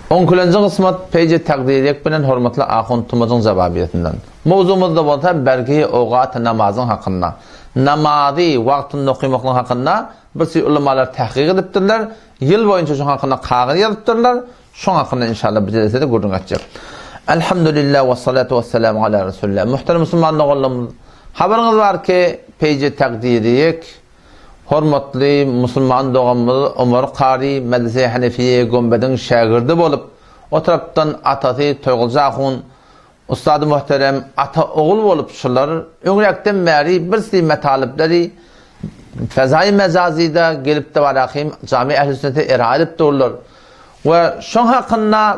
10. kısmat peyce takdiriyek bilen hormatly ahuntumuzun zababiyetinden. Mowzumuzda bolsa belki ogat namazın hakkında. Namazi wagtynda okuymaklığın hakkında bir ulamalar tahqiq edipdirler. Yıl boyunca şu hakkında kağıt yazıpdırlar. Şu hakkında inşallah bir de gurrun açacak. Elhamdülillah ve salatu ve selamu ala Resulullah. Muhterem Müslümanlar oğlum, haberiniz var ki peyce takdiriyek hormatly Müslüman doğamız Ömer Qari Medrese Hanefiye Gombedin şagirdi bolup o taraftan atası Toyguljaxun ustadı muhterem ata oğul bolup şular öňrekden bäri birsi metalipleri fezai mezazida gelip de barakim cami ehli sünnete eradip durlar ve şoň hakynda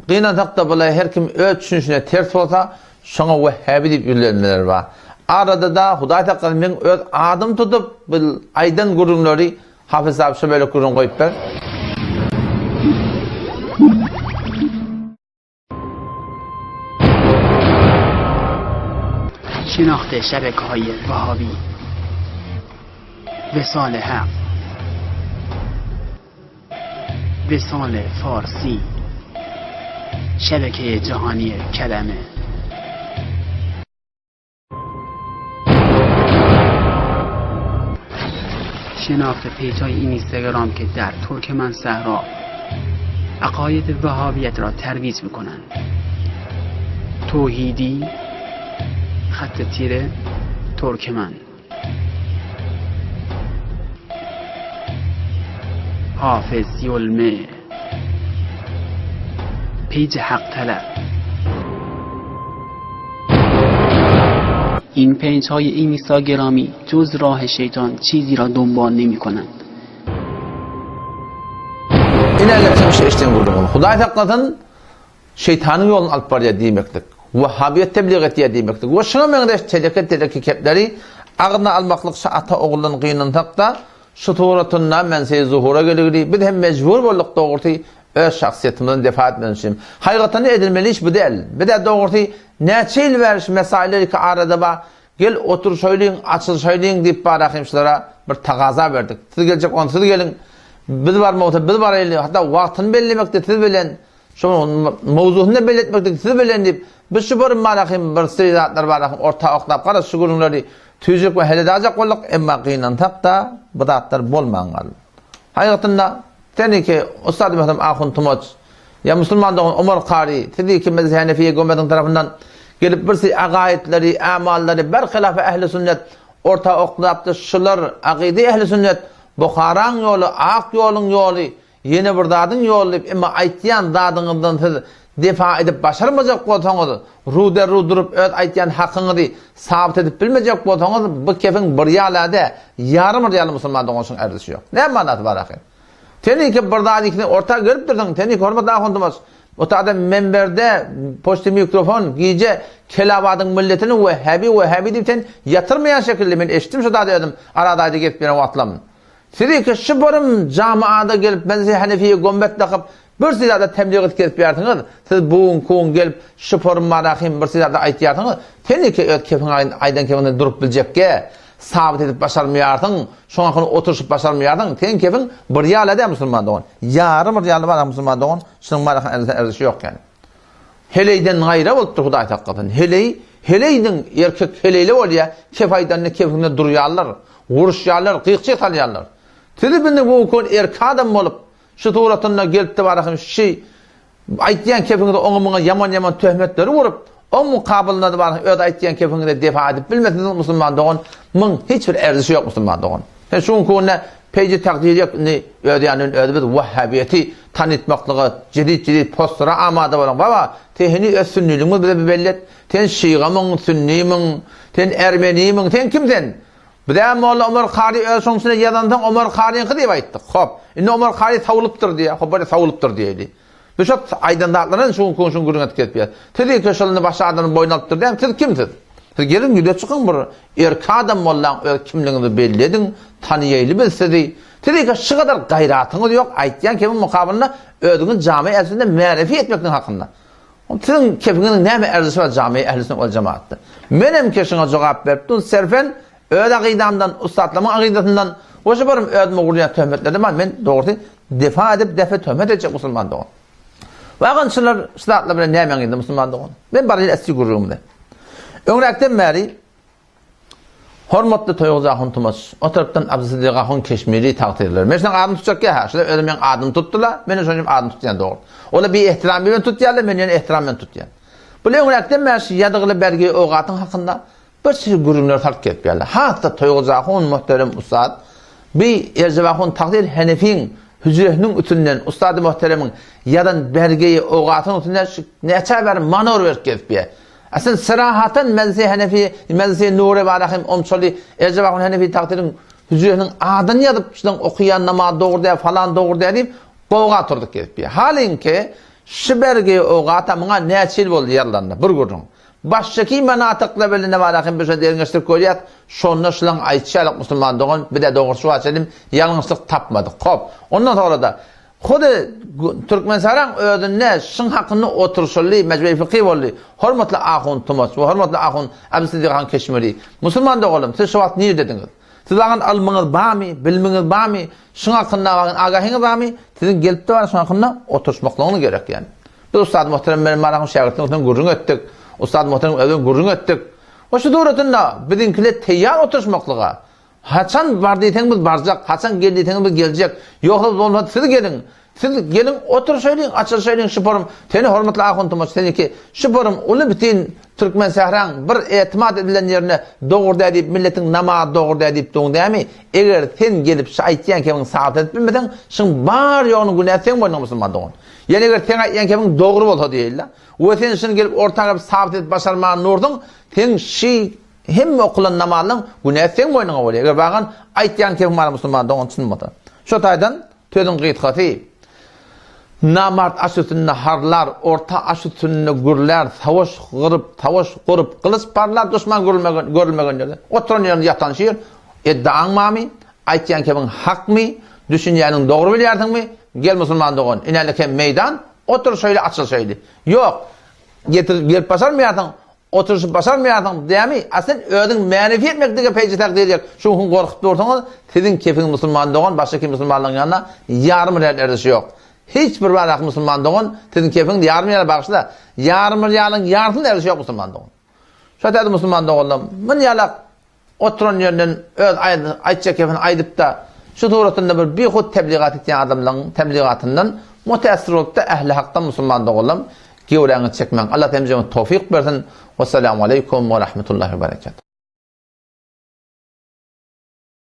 gynantakda bolay her kim öz düşünüşine ters bolsa şoňa Wehhabi diýip ýürlenmeler bar. Arada da Hudaý Teala öz adım tutup bil aýdan gurunlary Hafiz abi şöyle gurun goýup ber. شناخت شبکه‌های وهابی وصال حق وصال فارسی شبکه جهانی کلمه شناخت پیج‌های اینستاگرام که در ترکمن صحرا عقاید وهابیت را ترویج می‌کنند. توحیدی خط تیره ترکمن حافظ یلمه پیج حق طلب. این پیج های اینستاگرامی جز راه شیطان چیزی را دنبال نمی کنند. این elletçe bir şey işten vurdum. Hudaý Teala'nın şeytanın yolunu alıp barýar diýmekdik. Vehhabiyet tebliğ etdiýär diýmekdik. We şuna meňde teleket kepleri agyna almaklyk şu ata oğuldan gynantakda şu turatynda men seni zuhura geligdi. Biz hem mecbur bolduk dogurty öz şahsiýetimizden defa etmen üçin. Haýgatany edilmeli iş bu däl. Bir de dogurty näçe ýyl beriş mesaileri ki arada ba gel otur söýleýin, açyl söýleýin diýip barakymçylara bir tagaza berdik. Siz geljek on siz gelin. Biz barmy ota biz baraýly. Hatta wagtyny bellemekde siz bilen şu mowzuny belletmekde siz bilen diýip biz şu bir marakym bir sirdatlar barakym orta oklap gara şu gurunlary tüýjek we heledajak bolduk emma gynantakda bu zatlar bolmaňal. Haýgatynda teniki ustad muhterem ahun tumoç ya Müslüman doğan Ömer Qari dedi ki Medrese Hanefiye Gombedin tarafından gelip birisi agaitleri, amalları berhilafe ehli sünnet orta oklaptı şular akide ehli sünnet Bukharan yolu, ak yolun yolu yeni bir dadın yolu ama aytyan dadyňyzdan siz defa edip başarmajak bolsaňyz ruder rudurup öz aytyan hakyňyzy sabit edip bilmejek bolsaňyz bu kefin bir ýalada yarım ýaly Müslüman doğaşyň erzisi ýok. Ne manat bar ahir? Teniki bardadikini orta görüp durdun. Tenik hormat ahundumaz. O taada menberde poşti mikrofon giýje kelabadın milletini Wehhabi diýip yatırmayan şekilde men eşitdim şu taada dedim. Aradaydı gelip beni watlam. Sizi şu borum jamaada gelip Medrese Hanefiye Gombed takıp bir sizada temliğ edip berdiňiz. Siz buğun kuğun gelip şu forum marahim bir sizada aýtýarsyňyz. Teniki öt kefin aýdan kefinde durup biljekge sabit edip başarmaýardyň, şoňa konup oturuşup başarmaýardyň. Ten kefin bir ýalada Müslüman doğan. Yarım bir ýaly bar Müslüman doğan. Şoň marahym erzisi ýok ýani. Heleyden gaýra bolupdy Hudaý Teala'dan. Heleyden erkek heleyli bolýar, kefaýdan kefinde durýarlar, uruşýarlar, qyqçy salýarlar. Tilibinde bu kon erkadam bolup şu turatynda gelip de barakym şey aýtýan kefinde oňa yaman töhmetleri vurup o mukabilinde de barakym öz aýtýan kefinde defa edip bilmesen Müslüman doğan myň hiç bir erzisi ýok Müslüman doğan. Şoň kone peýje takdiriyekni ödýänin ödübid Wehhabiyeti tanıtmaklygy jidit postlara amada bolan. Baba tehni öz sünniliğimi bize bellet. Ten şiýgamyň, sünnimiň, ten ermenimiň, ten kimsen? Bilen Molla Ömer Qari öz soňsyna ýazandan Ömer Qariňki diýip aýtdyk. Hop, indi Ömer Qari sawlypdyr diýe, hop böyle sawlypdyr diýeli. Bu şat aýdandaklaryň şoň gurun etip ketýär. Tedi köşelini başga adamyň boýuna alypdyr diýem, siz kimsiz? Siz gelin ýüze çykyň bir erkadam bollan öz kimligiňizi belledin, tanyýaýly bilsedi. Tedi şu kadar gaýratyňyz ýok, aýtýan kimin mukabilinde özüňiz jami ehlinde ma'rifi etmekden hakynda. Sizin kefiniň näme erzisi bar jami ehli sünnet we cemaatda? Menem keşiňe jogap beripdim, serfen öz agydamdan, ustadlamyň agydatyndan oşa barym öz mugurýan töhmetlerden men dogry defa edip töhmet edecek Müslüman doğan. Vagan şular ştatlar bilen nämen indi musulmandyk on. Ben bar ýyl esli gurrumda. Öňräkden bäri hormatly toýguzahyn tumas. O tarapdan Abdüsseddiqahyn Keşmiri takdirler. Meşden adım tutjak ya, şular öyle men adım tutdular. Men şoňum adım tutýan dogry. Ola bir ihtiram bilen tutýarlar, men ýene ihtiram bilen tutýan. Bu öňräkden bäri ýadygyly bergi ogatyň hakynda bir şey gurrumlar tart ketýärler. Hatda toýguzahyn muhterem ustad bir erzebahyn takdir Hanefin hüzrehinin ütünden ustad-ı muhteremin yadan bergeyi ogatın ütünden neçe ber manor verip gelip. Aslında sırahaten mezzi Hanefi, mezzi Nuri Barahim omçoli erzebahyn Hanefi takdirin hüzrehinin adını yazıp şundan okuyan nama doğru diye falan doğru diye deyip ogat oturduk gelip. Halinki şu bergeyi ogata mına neçil boldy yerlerinde bir gurrun. Başçaki menatıkla beline varaqın bir şey derinleştirip koyuyat, şonuna şulan aytçalık musulmanlığın bir de doğrusu açalım, yanlışlık tapmadık. Hop. Ondan sonra da Xudy Türkmensaran ödünne şın hakkını oturuşulli, mecburi fıkhi bolli, hormatly ahun tumas, hormatly ahun Abdüsseddiqahyn Keşmiri. Musulman oğlum, siz şu wagt niye dediniz? Siz agın almyňyz barmy, bilmeňiz barmy, şın hakkında agahyňyz barmy? Sizin gelip de var şın hakkında oturuşmaklaryňyz gerek yani. Bu ustad muhterem benim maraqın şagirdlerinden gurrun etdik. Ustad muhterem ödün gurrun etdik. O şu doğrutunda bizimkiler teyyar oturuşmaklığa. Haçan var diýseniz barjak, haçan gel diýseniz geljek. Ýoksa bolmady siz gelin. Siz gelin otur söyleyin, açıl söyleyin şuporum. Seni hormatly ahun tumas, seniki şuporum uly bitin Türkmen sahran bir etimad edilen yerine doğru diýip milletin nama doğru diýip doňdamy. Eger sen gelip şaýtýan kemiň saat edip bilmeden, şun bar ýogyny günä sen boýna musulmandyň. Ýani eger sen aýtýan kemiň dogry bolsa diýiller. O sen şunu gelip ortaga saat edip başarmagyň nurdyň, sen şi hem okulan namalyň günä sen boýna bolýar. Eger bagan aýtýan kemiň musulmandyň çynmady. Şo taýdan tödün gytgaty namart aşütünne harlar, orta aşütünne gürler, savaş gurup, kılıç parlar, düşman görülmegen yerde. Oturan yerinde yatan şiir, eddaň mami, aýtýan kemiň hak mi, düşünýäniň dogry bilýärdiňmi? Gel musulmandyň, inelike meydan, otur şöyle açıl şöyle. Yok, gelip başarmaýardyň, oturuşup başarmaýardyň diými? Aslında ödüň mänefi etmekdigi peýje takdir edýär. Şu gün gorkup dursaňyz, siziň kefiň musulmandyň, başga kim musulmanlygyň ýanyna ýarym erişi ýok. Hiç bir barak musulmandyň, siziň kefiň ýarym ýaly bagşla, ýarym ýalyň ýartyny erişi ýok musulmandyň. Şoňa musulmandyň oldum. Men ýalak oturan ýerden öz aýtjak kefin aýdyp da şu doğrultunda bir bihut tebligat etýän adamlaryň tebligatyndan mutaessir bolup da ähli hakdan musulmandyň oldum. Giwräňi çekmäň. Allah temizliğine tawfik bersin. Vesselamu aleykum ve rahmetullahi ve berekatuhu.